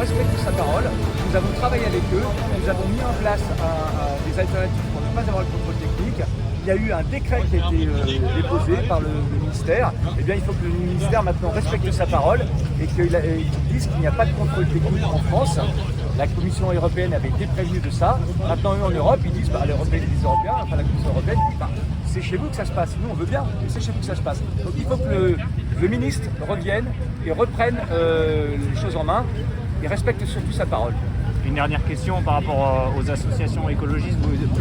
respecte sa parole. Nous avons travaillé avec eux, nous avons mis en place des alternatives pour ne pas avoir le contrôle technique. Il y a eu un décret qui a été déposé par le ministère. Eh bien, il faut que le ministère maintenant respecte sa parole et qu'il dise qu'il n'y a pas de contrôle technique en France. La Commission européenne avait été prévenue de ça. Maintenant, eux en Europe, ils disent, les Européens et les Européens, enfin la Commission européenne dit, c'est chez vous que ça se passe. Nous, on veut bien, mais c'est chez vous que ça se passe. Donc, il faut que le ministre revienne et reprenne les choses en main et respecte surtout sa parole. Une dernière question par rapport aux associations écologistes.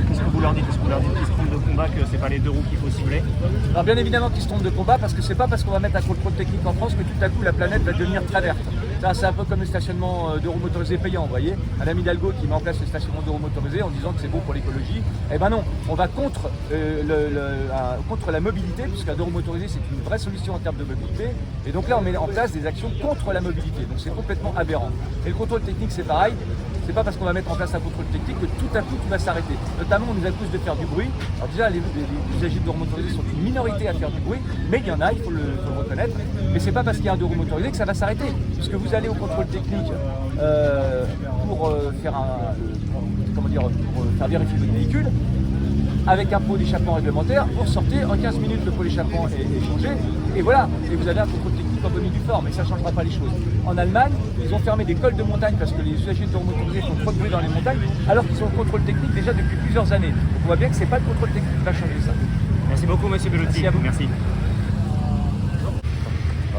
Qu'est-ce que vous leur dites? Est-ce que vous leur dites qu'ils se trompent de combat, que c'est pas les deux roues qu'il faut cibler? Alors bien évidemment qu'ils se trompent de combat, parce que c'est pas parce qu'on va mettre un contrôle technique en France que tout à coup la planète va devenir très verte. Ça, c'est un peu comme le stationnement de roues motorisées payant, vous voyez. Madame Hidalgo qui met en place le stationnement de roues motorisées en disant que c'est bon pour l'écologie. Eh ben non, on va contre la mobilité, puisqu'un deux roues motorisé c'est une vraie solution en termes de mobilité. Et donc là on met en place des actions contre la mobilité. Donc c'est complètement aberrant. Et le contrôle technique c'est pareil. C'est pas parce qu'on va mettre en place un contrôle technique que tout à coup tout va s'arrêter. Notamment on nous accuse de faire du bruit. Alors déjà les usagers de deux roues motorisés sont une minorité à faire du bruit, mais il y en a, il faut le reconnaître. Mais c'est pas parce qu'il y a un deux roues motorisé que ça va s'arrêter. Puisque vous allez au contrôle technique pour faire vérifier votre véhicule, avec un pot d'échappement réglementaire, vous ressortez, en 15 minutes le pot d'échappement est changé, et voilà, et vous avez un contrôle technique en bonne et due forme, et ça ne changera pas les choses. En Allemagne, ils ont fermé des cols de montagne parce que les usagers de motorisés font trop de bruit dans les montagnes, alors qu'ils ont le contrôle technique déjà depuis plusieurs années. Donc on voit bien que ce n'est pas le contrôle technique qui va changer ça. Merci beaucoup monsieur Bellotti. Merci à vous. Merci. Est-ce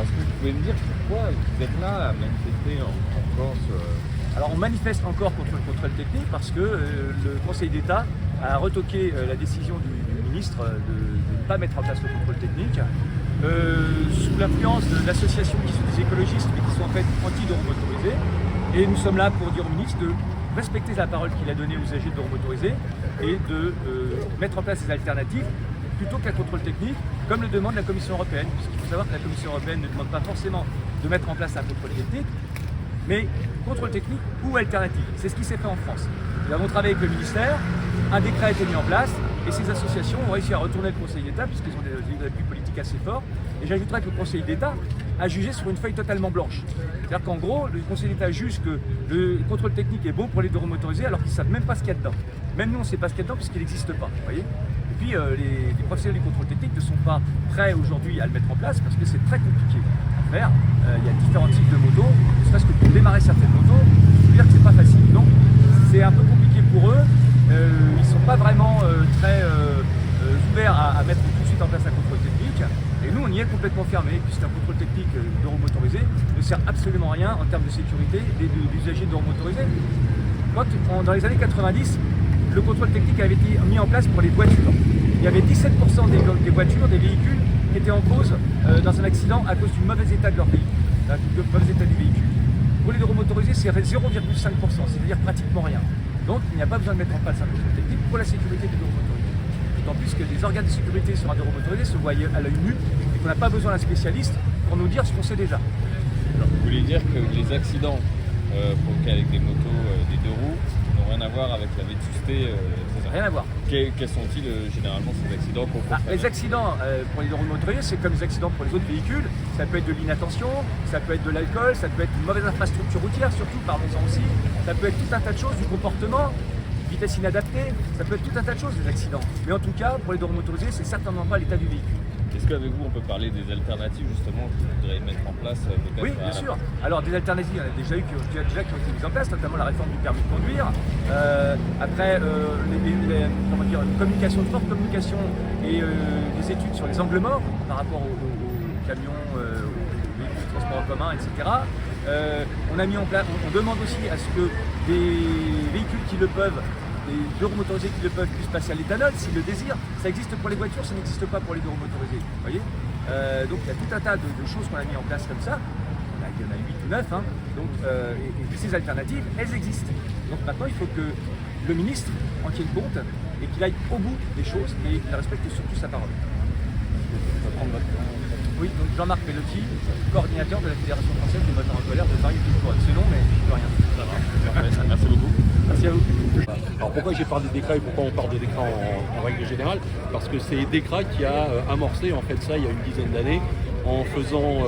que vous pouvez me dire pourquoi vous êtes là à manifester en Corse Alors on manifeste encore contre le contrôle technique parce que le Conseil d'État a retoqué la décision du ministre de ne pas mettre en place le contrôle technique sous l'influence d'associations qui sont des écologistes mais qui sont en fait anti-deux roues motorisées. Et nous sommes là pour dire au ministre de respecter la parole qu'il a donnée aux usagers de deux roues motorisées et de mettre en place des alternatives plutôt qu'un contrôle technique, comme le demande la Commission européenne. Puisqu'il faut savoir que la Commission européenne ne demande pas forcément de mettre en place un contrôle technique, mais contrôle technique ou alternative. C'est ce qui s'est fait en France. Nous avons travaillé avec le ministère, un décret a été mis en place, et ces associations ont réussi à retourner le Conseil d'État, puisqu'ils ont des appuis politiques assez forts. Et j'ajouterais que le Conseil d'État a jugé sur une feuille totalement blanche. C'est-à-dire qu'en gros, le Conseil d'État juge que le contrôle technique est bon pour les deux roues motorisées, alors qu'ils ne savent même pas ce qu'il y a dedans. Même nous, on ne sait pas ce qu'il y a dedans, puisqu'il n'existe pas. Vous voyez ? Et puis, les professionnels du contrôle technique ne sont pas prêts aujourd'hui à le mettre en place, parce que c'est très compliqué à faire. Il y a différents types de motos, ne serait-ce que pour démarrer certaines motos, je veux dire que c'est pas facile. Donc, c'est un peu compliqué pour eux. Ils ne sont pas vraiment très ouverts à mettre tout de suite en place un contrôle technique. Et nous, on y est complètement fermé, puisqu'un contrôle technique de roues motorisées ne sert absolument à rien en termes de sécurité des usagers de roues motorisées. Dans les années 90, le contrôle technique avait été mis en place pour les voitures. Il y avait 17% des voitures, des véhicules, qui étaient en cause dans un accident à cause du mauvais état de leur véhicule, du mauvais état du véhicule. Pour les deux roues motorisées, c'est 0,5%, c'est-à-dire pratiquement rien. Donc il n'y a pas besoin de mettre en place un contrôle technique pour la sécurité des deux roues motorisées. D'autant plus que les organes de sécurité sur un deux roues motorisé se voient à l'œil nu et qu'on n'a pas besoin d'un spécialiste pour nous dire ce qu'on sait déjà. Alors, vous voulez dire que les accidents provoqués avec des motos, des deux roues, n'ont rien à voir avec la vétusté Rien à voir. Quels sont-ils généralement ces accidents qu'on peut Les accidents pour les deux roues motorisées, c'est comme les accidents pour les autres véhicules. Ça peut être de l'inattention, ça peut être de l'alcool, ça peut être une mauvaise infrastructure routière, surtout, parlons-en aussi. Ça peut être tout un tas de choses, du comportement, vitesse inadaptée, ça peut être tout un tas de choses, des accidents. Mais en tout cas, pour les deux roues motorisées, c'est certainement pas l'état du véhicule. Est-ce qu'avec vous, on peut parler des alternatives justement qu'il faudrait mettre en place Oui, bien sûr. Alors des alternatives, il y en a déjà eu qui ont été mises en place, notamment la réforme du permis de conduire. Après, une communication, de forte communication et des études sur les angles morts par rapport aux camions, aux véhicules de transport en commun, etc. On a mis en place, on demande aussi à ce que des véhicules qui le peuvent, les deux roues motorisés qui le peuvent puissent passer à l'éthanol s'ils le désirent. Ça existe pour les voitures, ça n'existe pas pour les deux roues motorisés. Vous voyez, donc il y a tout un tas de choses qu'on a mis en place comme ça. Il y en a 8 ou 9. Hein. Donc, et ces alternatives, elles existent. Donc maintenant, il faut que le ministre en tienne compte et qu'il aille au bout des choses et qu'il respecte surtout sa parole. Oui, donc Jean-Marc Bellotti, coordinateur de la Fédération française des moteurs en colère de Paris. C'est long, mais je ne peux rien. Ça va. Merci beaucoup. Merci à vous. Alors pourquoi j'ai parlé de décret et pourquoi on parle de décret en règle générale? Parce que c'est DECRA qui a amorcé en fait ça il y a une dizaine d'années en faisant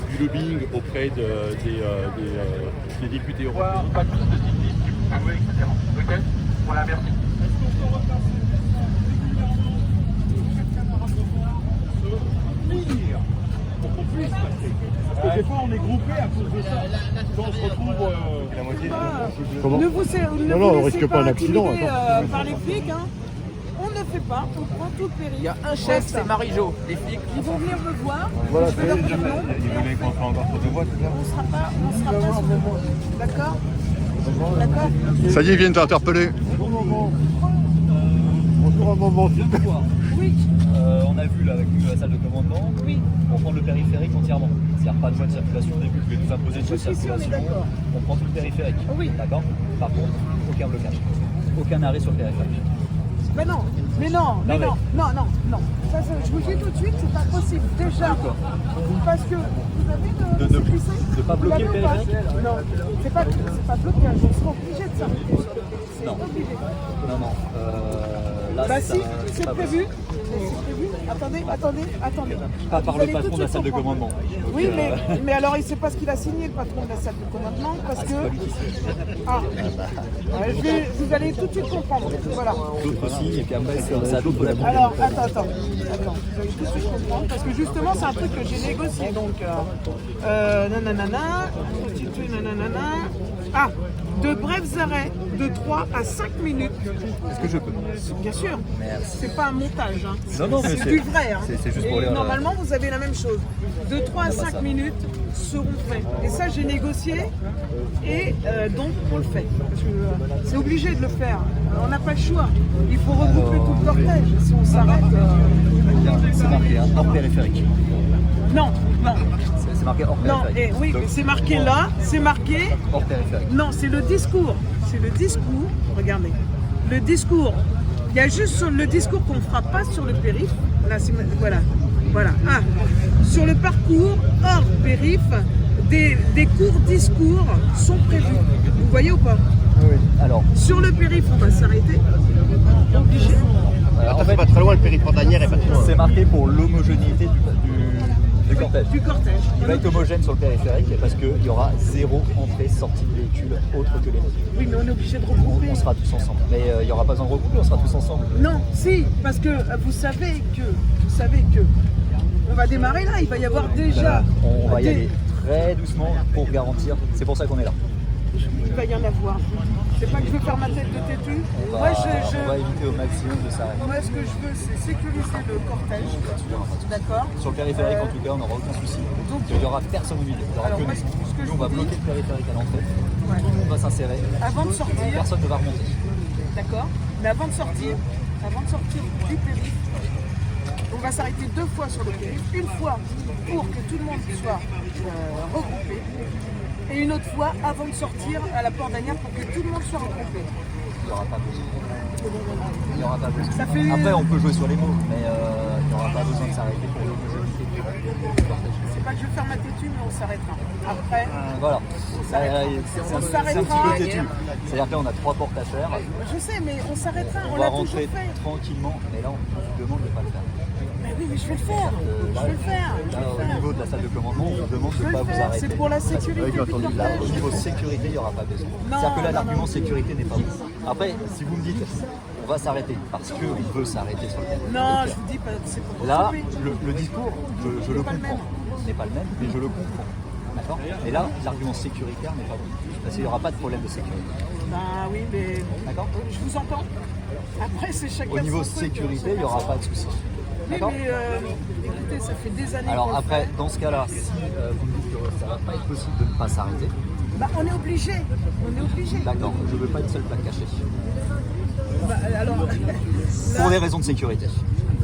du lobbying auprès des députés européens. Pas plus de cyclistes, si vous pouvez, etc. Ok. Voilà, merci. Parce que des fois on est groupés à cause de ça. Quand on se retrouve la moitié Comment Ne vous Non, non, on laissez risque pas un accident, intimider, attends. par les flics, hein. On ne fait pas, on prend tout le péril. Il y a un chef, c'est Marie-Jo. Les flics. Ils vont venir me voir, Voilà, je vais leur dire non. Ils voulaient qu'on soit encore faute de voix, c'est ça? On ne sera pas sur le voie. D'accord? D'accord? Ça y est, ils viennent t'interpeller. Bonjour, un moment. Oui, On a vu là avec nous la salle de commandement, oui. on prend le périphérique entièrement. C'est-à-dire pas de voie de circulation, dès que vous pouvez nous imposer de voie de Jusqu'ici, on est circulation, d'accord. on prend tout le périphérique. Oui. D'accord. Par contre, aucun blocage. Aucun arrêt sur le périphérique. Mais non, mais non, mais Non, non, non. Ça, je vous dis tout de suite, c'est pas possible. Déjà, parce que vous avez de pas bloquer le périphérique. Non, c'est pas blocage, on sera obligé de s'arrêter sur le périphérique. C'est Non. obligé. Non, non. Là, Bah ça- si, c'est c'est pas prévu. possible. C'est prévu. Attendez. Pas par Vous le allez tout patron de de la suite salle de comprendre. commandement. Donc, Oui, mais alors il sait pas ce qu'il a signé, le patron de la salle de commandement, parce c'est que... pas lui qui signe. Ah, vous allez tout de suite comprendre. Voilà. D'autres aussi, et puis après, c'est à d'autres la Alors, attends. Vous allez tout de suite comprendre, parce que justement, c'est un truc que j'ai négocié. Donc, nanana, constitué, nanana. Ah, de brefs arrêts de 3 à 5 minutes. Est-ce que je peux? Bien sûr. Merci. C'est pas un montage. Hein. Non, mais c'est du vrai. Hein. c'est juste pour Et les- normalement, vous avez la même chose. De 3 à 5 minutes seront faits. Et ça, j'ai négocié. Et donc, on le fait. Parce que c'est obligé de le faire. On n'a pas le choix. Il faut regrouper tout le cortège. Si on s'arrête. C'est marqué, hein, hors périphérique. Non. C'est marqué hors Non, périphérique. oui, Donc, mais c'est marqué là. C'est marqué. hors périphérique. Non, c'est le discours. C'est le discours. Regardez. Le discours. Il y a juste sur le discours qu'on ne fera pas sur le périph'. Là, voilà. Ah. Sur le parcours hors périph', des courts discours sont prévus. Vous voyez ou pas? Oui. Alors, Sur le périph', on va s'arrêter. Obligé. en fait, pas très loin, le périphérique dernière est pas très loin. c'est marqué pour l'homogénéité du cortège. Du cortège. Il va être homogène sur le périphérique parce qu'il y aura zéro entrée-sortie de véhicules autre que les motos. Oui, mais on est obligé de regrouper. On sera tous ensemble. Mais il n'y aura pas besoin de regrouper, on sera tous ensemble. Non, si, parce que vous savez que on va démarrer là, il va y avoir déjà On va y des- aller très doucement pour garantir. C'est pour ça qu'on est là. il va y en avoir. C'est pas que je veux faire ma tête de têtu. On Moi, va éviter au maximum de s'arrêter. moi, ce que je veux, c'est sécuriser le cortège. D'accord. Sur le périphérique, en tout cas, on n'aura aucun souci. Donc, Il n'y aura personne au milieu. Il y aura alors, que moi, nous. ce que je Nous, on va vous dis- bloquer le périphérique à l'entrée. Ouais. Tout le monde va s'insérer. Avant de sortir, Personne ne va remonter. d'accord. Mais avant de sortir du périph', on va s'arrêter 2 fois sur le périph'. Une fois pour que tout le monde soit regroupé. Et une autre fois avant de sortir à la porte d'Anières pour que tout le monde soit regroupé. Il n'y aura pas besoin. Il n'y aura pas besoin. Ça fait- Après, on peut jouer sur les mots, mais il n'y aura pas besoin de s'arrêter pour l'homogénéité du cortège. C'est pas que je veux faire ma têtu, mais on s'arrêtera. Après, Voilà. s'arrêtera. C'est On un petit s'arrêtera. peu têtu. C'est-à-dire que là, on a 3 portes à faire. je sais, mais on s'arrêtera. On On va l'a toujours rentrer fait. tranquillement, mais là, on vous demande de ne pas le faire. Mais oui, mais je vais le faire. Je vais le faire. Là, au niveau de la salle de commandement, on vous demande Je de vais ne pas le vous faire. arrêter. C'est pour la sécurité du Là, cortège. au niveau sécurité, il n'y aura pas besoin. Non, C'est-à-dire que là, non, l'argument non. sécurité n'est pas bon. Après, si vous me dites, on va s'arrêter parce qu'on veut s'arrêter sur le terrain. Non, je vous dis pas. C'est pour Là, sauver. le discours, je le pas le comprends. même. N'est pas le même, mais je le comprends. D'accord. Et là, l'argument sécuritaire n'est pas bon. Parce qu'il n'y aura pas de problème de sécurité. Bah oui, mais D'accord. je vous entends. Après, c'est chacun. Au niveau son truc, sécurité, il n'y aura pas de souci. Oui, D'accord. mais écoutez, ça fait des années qu'on Alors le après, fait. dans ce cas-là, si vous me dites que ça ne va pas être possible de ne pas s'arrêter, Bah, on est obligé. On est obligé. d'accord, je ne veux pas une seule plaque cachée. Bah, alors, Pour des raisons de sécurité.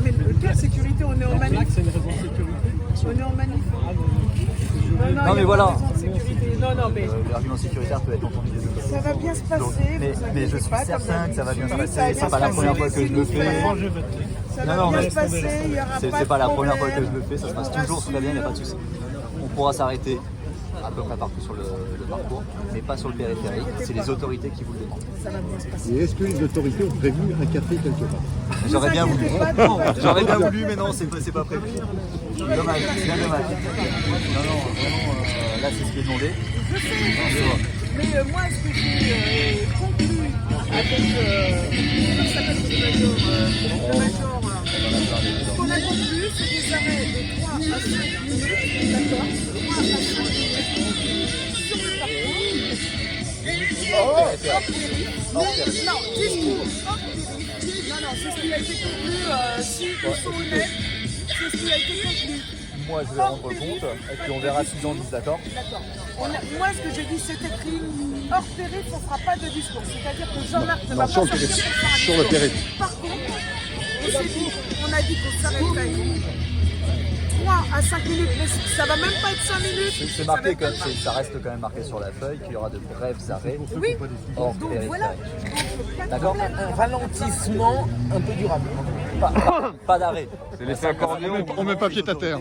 mais quelle sécurité? On est en manif. C'est une raison de sécurité. On est en manif. Non, Non, il y a mais pas voilà. de raison de sécurité. Non, mais L'argument sécuritaire peut être entendu des deux côtés. ça va bien se passer. Donc, vous mais inquiétez je suis pas, certain comme que ça va bien se d'habitude, passer. C'est pas la première fois que je le fais. Ça Non, va non, bien mais se passer, il y aura C'est pas pas de la première fois que je problème. le fais, ça se passe On toujours très bien, il n'y a pas de souci. On pourra s'arrêter à peu près partout sur le parcours, mais pas sur le périphérique. C'est les autorités qui vous le demandent. Ça va bien se passer. Et est-ce que les autorités ont prévu un café quelque part? J'aurais bien voulu. Vous inquiétez pas, tout va bien. J'aurais bien voulu, mais non, c'est pas prévu. Dommage, c'est bien dommage. Non, vraiment, là c'est ce qui est demandé. Je sais, mais moi, ce que j'ai conclu avec comment ça s'appelle le major, ce qu'on a conclu, c'est des arrêts de 3 à 5 minutes, d'accord, 3 à 5 minutes sur le parcours. Non, discours hors périph'. Non, c'est ce qui a été conclu, si ils sont honnêtes, c'est ce qui a été conclu. Moi je vais rendre compte, et puis on verra s'ils en disent, d'accord? D'accord. Moi, ce que j'ai dit, c'est écrit hors périph', on ne fera pas de discours. C'est-à-dire que Jean-Marc ne va pas sortir pour faire un sur le discours. périph'. Par contre, on a dit qu'on s'arrêterait 3 à 5 minutes, mais ça va même pas être 5 minutes. C'est marqué, ça reste quand même marqué sur la feuille qu'il y aura de brefs arrêts Oui, hors donc périphérique. voilà. D'accord? Un ralentissement un peu durable. Pas d'arrêt. C'est l'effet accordéon. On met pas pied à terre.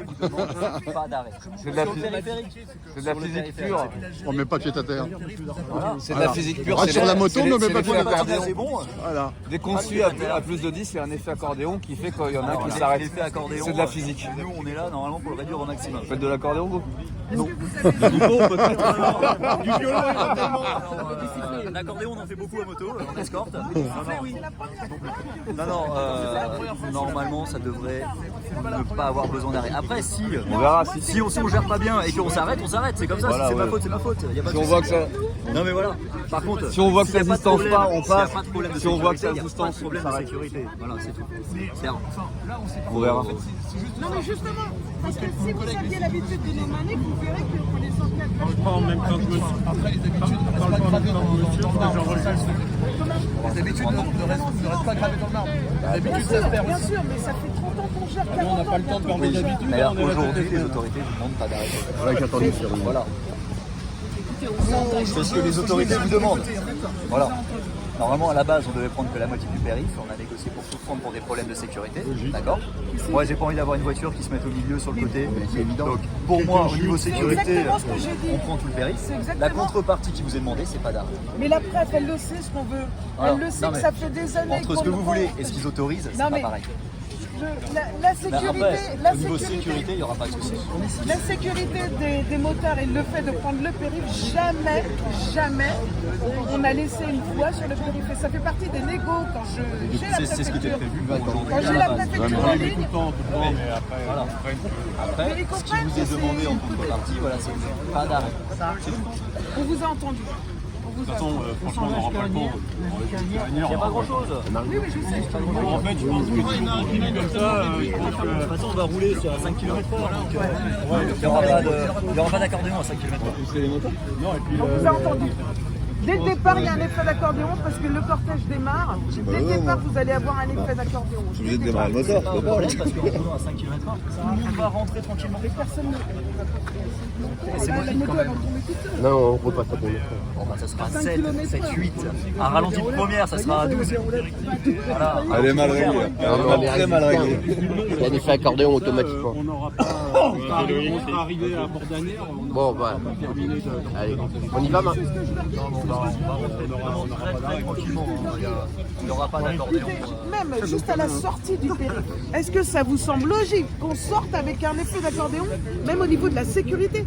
Pas d'arrêt. C'est de la Sur le physique. périphérique. C'est de la Sur le physique périphérique. pure. On met pas pied à terre. C'est de la physique pure. Ah, c'est sur les- la moto, c'est on les- ne met c'est pas l'effet pied à terre. accordéon. C'est bon. Voilà. Dès qu'on suit à plus de 10, il y a un effet accordéon qui fait qu'il y en a qui s'arrêtent. L'effet accordéon. C'est de la physique. Nous, on est là normalement pour le réduire au maximum. Vous faites de l'accordéon, vous? Du violon éventuellement. L'accordéon, on en fait beaucoup à moto, en escorte. Non, normalement, ça devrait ne pas avoir besoin d'arrêt. Après, si on gère pas bien et qu'on s'arrête, on s'arrête. C'est comme ça. Voilà, si c'est ouais. ma faute, c'est ma faute. Y a pas de Si on souci. voit que ça. Non mais voilà. Par contre, Si on voit que s'il y a ça pas de distance problème- pas, on s'il y a passe. pas de problème de Si on voit que sécurité, ça il y a distance, pas de problème on de s'arrête. sécurité. Voilà, c'est tout. Clair. On verra. Non, mais justement, parce que si vous aviez l'habitude de nos manies, vous verrez qu'on les encadre. Pas en même temps que monsieur. Après, les habitudes ne restent pas gravées dans le marbre. Les habitudes ne restent pas gravées dans le marbre. Les Bien habitudes, ça se sûr, perd bien aussi. sûr, mais ça fait 30 ans qu'on gère. Nous, on n'a pas le temps de perdre des habitudes. Mais alors, on est là pour aujourd'hui, tester. les autorités vous demandent pas d'arrêter. Voilà qu'attendez, c'est rude. Voilà. C'est ce que les autorités vous demandent. Voilà. Normalement, à la base, on devait prendre que la moitié du périph'. On a négocié pour tout prendre pour des problèmes de sécurité. D'accord. Moi, j'ai pas envie d'avoir une voiture qui se mette au milieu sur le côté. C'est évident. Donc, pour moi, au niveau sécurité, exactement ce que j'ai dit. on prend tout le périph'. C'est exactement. La contrepartie qui vous est demandée, c'est pas d'arrêt. Mais la presse, elle le sait ce qu'on veut. Voilà. Elle le sait Non, que mais ça fait des années Entre ce qu'on que le vous voit. voulez et ce qu'ils autorisent, c'est Non, pas mais pareil. La Mais sécurité, après, au niveau sécurité, il n'y aura pas de souci. La sécurité des motards et le fait de prendre le périph', jamais on a laissé une voie sur le périph'. Et ça fait partie des négos quand j'ai la C'est ce qui était préfecture. prévu pour aujourd'hui. Quand j'ai la préfecture en ligne, Voilà. Après, Mais ils ce qui comprennent vous est que demandé c'est en une contrepartie, voilà, c'est pas d'arrêt. C'est tout. on vous a entendu. De toute façon, franchement, on n'aura pas le temps. Il n'y a pas grand chose. Oui, mais je sais. En fait, je pense que si on continue comme ça, je pense que. De toute façon, on va rouler sur 5 km/h. Il n'y aura pas d'accordéon à 5 km/h. Non, et puis. On vous a entendu. Dès le départ, il y a un effet d'accordéon parce que le cortège démarre. Dès le départ, vous allez avoir un effet d'accordéon. Vous êtes démarré le moteur, Pas de problème parce qu'en roulant à 5 km/h, on va rentrer tranquillement. Personne ne. C'est moi La qui moto, quand elle va même. tomber toute seule. Non, on ne peut pas taper. Bon, bah, ça sera 5 7, km/h. 7, 8. Un ralenti de première, ça sera à 12. Voilà. Elle est mal réglée. Elle est très mal réglée. Il y a un effet accordéon automatiquement. On n'aura pas. On sera arrivé à Bordaner. Bon, bah, allez, on y va maintenant. On va rentrer vraiment très tranquillement. Il n'y aura pas d'accordéon. Même juste à la sortie du périph', est-ce que ça vous semble logique qu'on sorte avec un effet d'accordéon, même au niveau de la sécurité?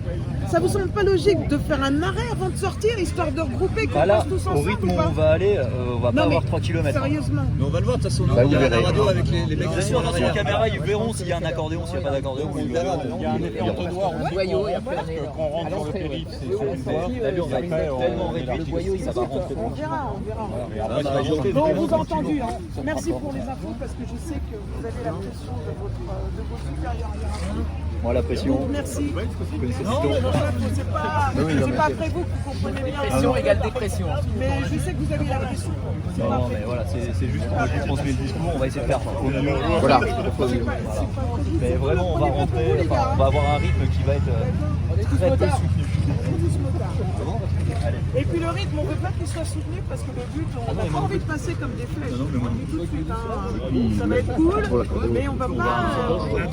Ça vous semble pas logique de faire un arrêt avant de sortir, histoire de regrouper, qu'on Voilà, passe tous au ensemble rythme ou où pas? on va aller, on va Non, pas mais avoir 3 km. Sérieusement. Mais on va le voir de toute façon. Bah, vous Il y a la verrez. radio avec les mecs. Bien sûr, attention aux caméras, ils verront s'il y a un accordéon, s'il n'y a pas d'accordéon. Il y a un effet entonnoir au Boyau et après qu'on rentre dans le périph', c'est une fois. L'allure va être tellement réduite que ça va rentrer. On verra, on verra. Ça va rentrer Bon, on vraiment vous a entendu. tranquillement. Hein. Merci pour les infos parce que je sais que vous avez la pression de vos supérieurs hiérarchiques. Moi, la pression. Donc, merci. Vous connaissez Non, Tito. c'est pas après vous que vous comprenez bien. Pression égale dépression. Mais je sais que vous avez la pression. C'est pas Non, après. mais voilà, c'est juste pour je transmets le discours, on va essayer de faire au mieux. Voilà. Mais vraiment, on va rentrer, enfin, on va avoir un rythme qui va être très peu soutenu. Et puis le rythme, on veut pas qu'il soit soutenu parce que le but, on n'a pas envie de passer comme des flèches. On dit tout de suite, hein, ça va être cool, mais on va pas.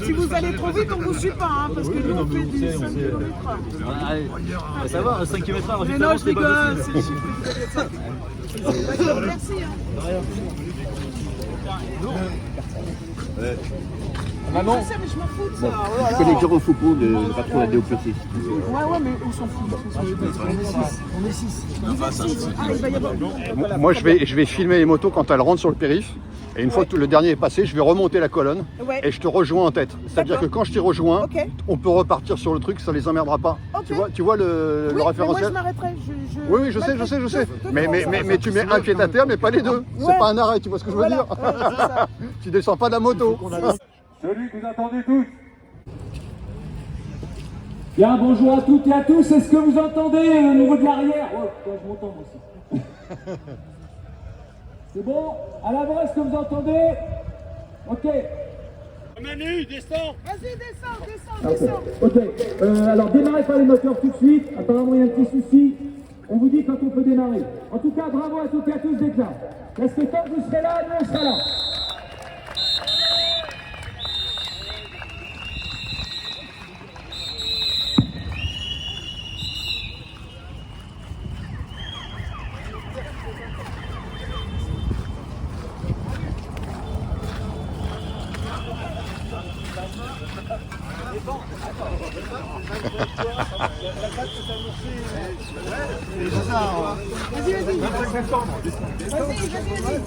Si vous allez trop vite, on vous suit pas, hein, parce que nous on fait du 5 km/h. Ça va, 5 km/h, Mais non, je rigole, c'est le chiffre que vous avez ça. Merci. Hein. Maman, Je sais, mais je m'en fous de ça. je connais que Foucault de patron de la Déocratie. Ouais, mais on s'en fout. On est 6. Vous êtes 6. Ah, il va y avoir. Moi, je vais filmer les motos quand elles rentrent sur le périph'. Et une fois que le dernier est passé, je vais remonter la colonne et je te rejoins en tête. C'est-à-dire que quand je t'y rejoins, on peut repartir sur le truc, ça les emmerdera pas. Tu vois le référentiel? Moi, je m'arrêterai. Oui, je sais. Mais tu mets un pied à terre, mais pas les deux. C'est pas un arrêt, tu vois ce que je veux dire? Tu descends pas de la moto. Celui que vous attendez tous. Bien, bonjour à toutes et à tous. Est-ce que vous entendez au niveau de l'arrière? Oh, je m'entends moi aussi. C'est bon? À l'avant, est-ce que vous entendez? Ok. Manu, descends. Vas-y, descends. Ok. Alors, démarrez pas les moteurs tout de suite. Apparemment, il y a un petit souci. On vous dit quand on peut démarrer. En tout cas, bravo à toutes et à tous d'être là. Parce que tant que vous serez là, nous on sera là.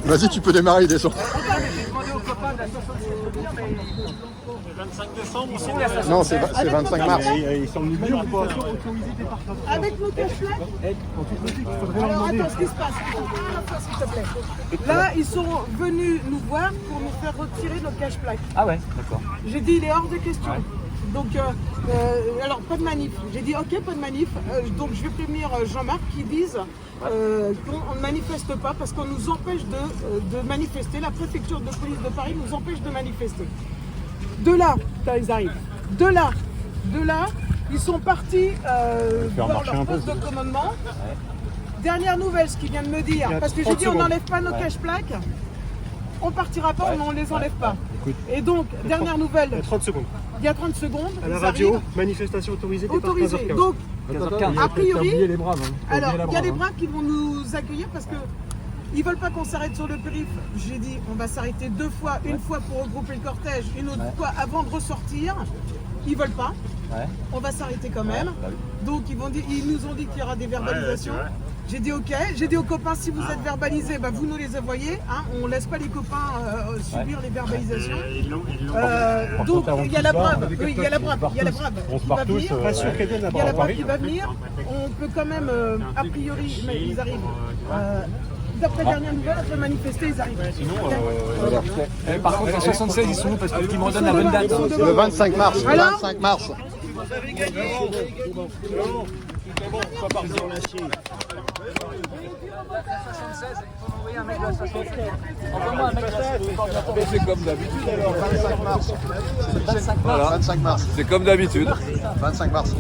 Vas-y, tu peux démarrer, descends. Non, c'est 25 mars. Ils sont venus bien ou pas? Avec nos cache-plaques. Alors attends, ce qui se passe, s'il te plaît. Là, ils sont venus nous voir pour nous faire retirer nos cache-plaques. Ah ouais, d'accord. J'ai dit, il est hors de question. Donc, alors pas de manif. J'ai dit, ok, pas de manif. Donc je vais prévenir Jean-Marc qui dise qu'on ne manifeste pas parce qu'on nous empêche de manifester. La préfecture de police de Paris nous empêche de manifester. De là, ils arrivent. De là, ils sont partis dans leur poste de commandement. Dernière nouvelle, ce qu'il vient de me dire, parce que j'ai dit on n'enlève pas nos cache-plaques, on partira pas, on ne les enlève pas. Et donc, dernière nouvelle. Il y a 30 secondes. Il y a 30 secondes. À la radio, manifestation autorisée. Autorisée. Donc, a priori, alors il y a des braves qui vont nous accueillir parce que ils veulent pas qu'on s'arrête sur le périph'. J'ai dit on va s'arrêter 2 fois, une fois pour regrouper le cortège, une autre fois avant de ressortir. Ils veulent pas. On va s'arrêter quand même. Donc ils nous ont dit qu'il y aura des verbalisations. J'ai dit ok, j'ai dit aux copains si vous êtes verbalisés, bah, vous nous les envoyez, hein, on laisse pas les copains subir les verbalisations. Donc il y a la brave, il y a la brave qui va venir, il y a la brave qui va venir, on peut quand même, a priori, mais ils arrivent. D'après dernière nouvelle, après manifester, ils arrivent. Par contre, en 76, ils sont où? Parce qu'ils me redonnent la bonne date. Le 25 mars. Le 25 mars. C'est comme d'habitude alors. 25 mars. 25 mars. C'est comme d'habitude. 25 mars.